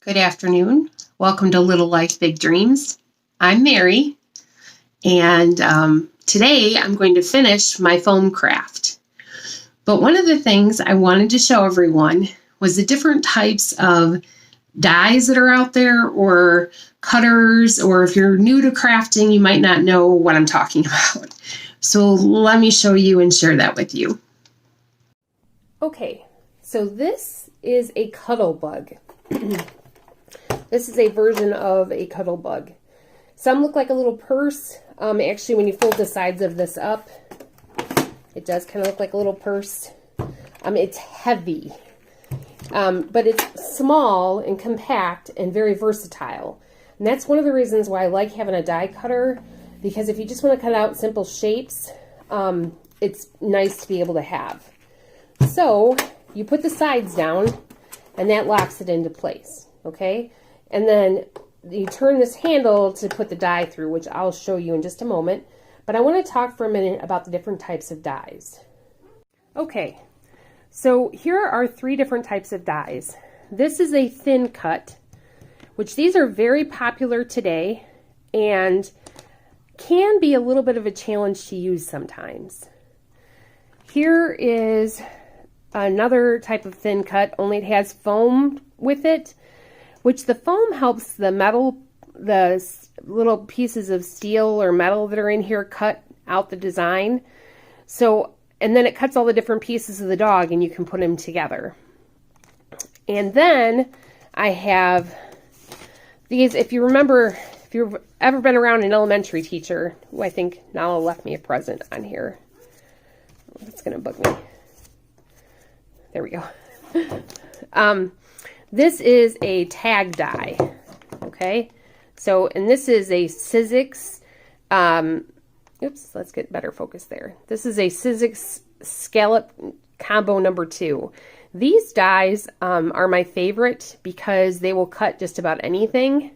Good afternoon. Welcome to Little Life Big Dreams. I'm Mary, and today I'm going to finish my foam craft. But one of the things I wanted to show everyone was the different types of dies that are out there, or cutters, or if you're new to crafting, you might not know what I'm talking about. So let me show you and share that with you. Okay, so this is a Cuddlebug. This is a version of a Cuddlebug. Some look like a little purse. Actually, when you fold the sides of this up, it does kind of look like a little purse. It's heavy, but it's small and compact and very versatile. And that's one of the reasons why I like having a die cutter, because if you just want to cut out simple shapes, it's nice to be able to have. So you put the sides down, and that locks it into place, okay? And then you turn this handle to put the die through, which I'll show you in just a moment. But I want to talk for a minute about the different types of dies. Okay, so here are 3 different types of dies. This is a thin cut, which these are very popular today and can be a little bit of a challenge to use sometimes. Here is another type of thin cut, only it has foam with it, which the foam helps the metal, the little pieces of steel or metal that are in here cut out the design. So, and then it cuts all the different pieces of the dog and you can put them together. And then I have these, if you remember, if you've ever been around an elementary teacher, who I think Nala left me a present on here. It's gonna bug me. There we go. This is a tag die, okay? So, and this is a Sizzix, oops, let's get better focus there. This is a Sizzix Scallop Combo number 2. These dies are my favorite because they will cut just about anything.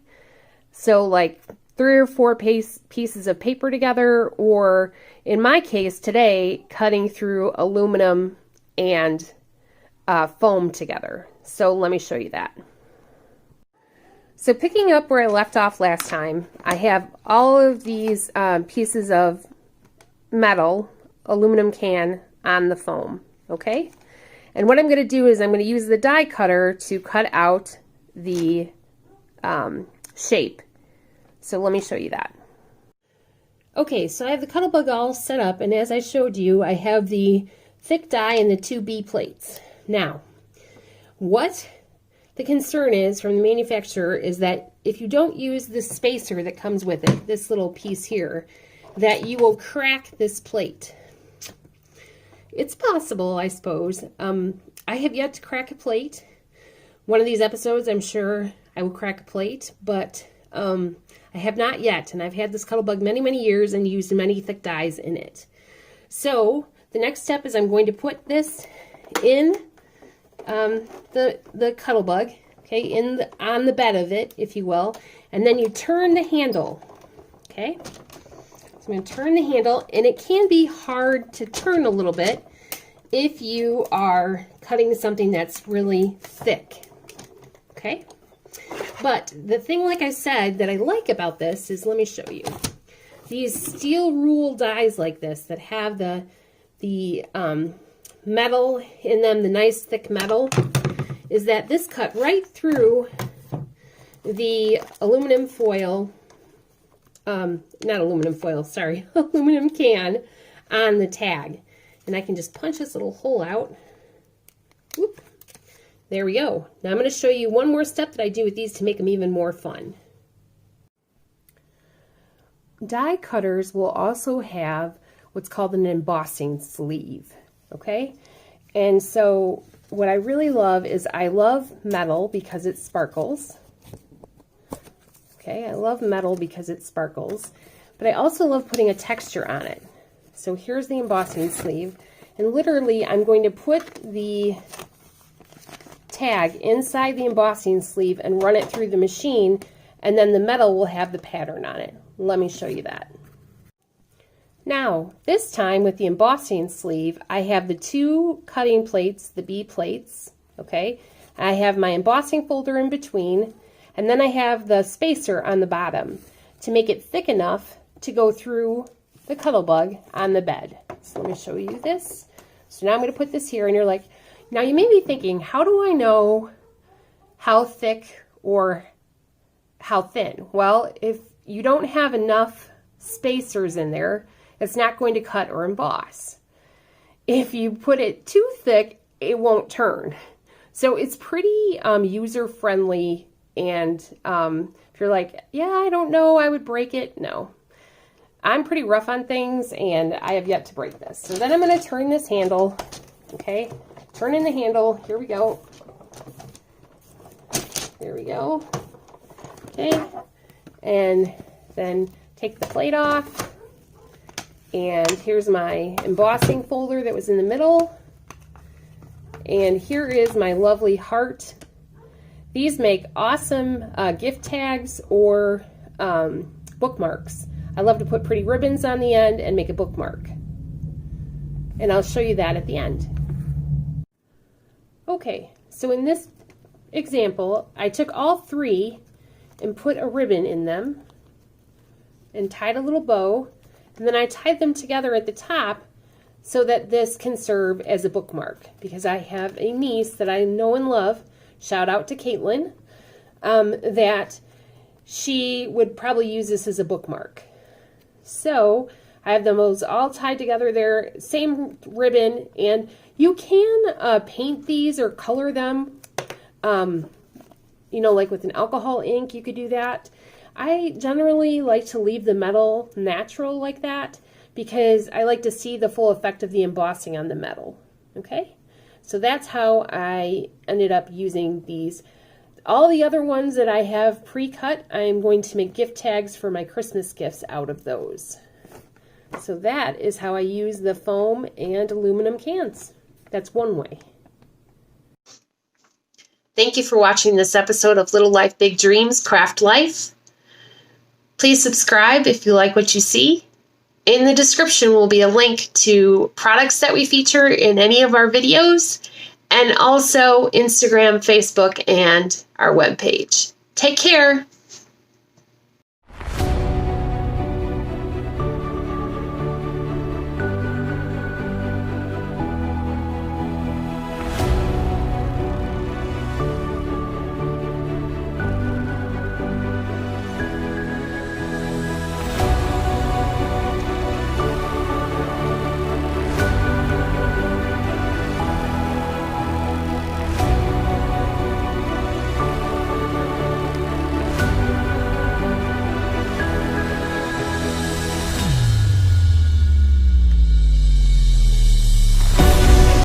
So like 3 or 4 pieces of paper together, or in my case today, cutting through aluminum and foam together. So let me show you that. So picking up where I left off last time, I have all of these pieces of metal, aluminum can on the foam, okay? And what I'm going to do is I'm going to use the die cutter to cut out the shape. So let me show you that. Okay, so I have the Cuddlebug all set up, and as I showed you, I have the thick die and the 2 B plates. Now, what the concern is from the manufacturer is that if you don't use the spacer that comes with it, this little piece here, that you will crack this plate. It's possible, I suppose. I have yet to crack a plate. One of these episodes, I'm sure I will crack a plate, but I have not yet, and I've had this Cuddlebug many, many years and used many thick dies in it. So the next step is I'm going to put this in the Cuddlebug, okay, on the bed of it, if you will, and then you turn the handle, okay? So I'm going to turn the handle, and it can be hard to turn a little bit if you are cutting something that's really thick, okay? But the thing, like I said, that I like about this is, let me show you. These steel rule dies like this that have the metal in them, the nice thick metal, is that this cut right through the aluminum foil, not aluminum foil, sorry, aluminum can on the tag. And I can just punch this little hole out. Whoop. There we go. Now I'm going to show you one more step that I do with these to make them even more fun. Die cutters will also have what's called an embossing sleeve, okay? And so what I really love is I love metal because it sparkles. Okay, I love metal because it sparkles, but I also love putting a texture on it. So here's the embossing sleeve, and literally I'm going to put the tag inside the embossing sleeve and run it through the machine, and then the metal will have the pattern on it. Let me show you that. Now, this time with the embossing sleeve, I have the 2 cutting plates, the B plates, okay? I have my embossing folder in between, and then I have the spacer on the bottom to make it thick enough to go through the Cuddlebug on the bed. So let me show you this. So now I'm going to put this here, and you're like, now you may be thinking, how do I know how thick or how thin? Well, if you don't have enough spacers in there, it's not going to cut or emboss. If you put it too thick, it won't turn. So it's pretty user-friendly, and if you're like, yeah, I don't know, I would break it. No. I'm pretty rough on things, and I have yet to break this. So then I'm going to turn this handle, okay? Turn in the handle. Here we go. There we go. Okay. And then take the plate off. And here's my embossing folder that was in the middle. And here is my lovely heart. These make awesome gift tags or bookmarks. I love to put pretty ribbons on the end and make a bookmark. And I'll show you that at the end. Okay, so in this example, I took all three and put a ribbon in them and tied a little bow, and then I tied them together at the top so that this can serve as a bookmark, because I have a niece that I know and love, shout out to Caitlin, that she would probably use this as a bookmark. So I have those all tied together there, same ribbon, and you can paint these or color them, you know, like with an alcohol ink, you could do that. I generally like to leave the metal natural like that because I like to see the full effect of the embossing on the metal, okay? So that's how I ended up using these. All the other ones that I have pre-cut, I'm going to make gift tags for my Christmas gifts out of those. So that is how I use the foam and aluminum cans. That's one way. Thank you for watching this episode of Little Life, Big Dreams, Craft Life. Please subscribe if you like what you see. In the description will be a link to products that we feature in any of our videos, and also Instagram, Facebook, and our webpage. Take care.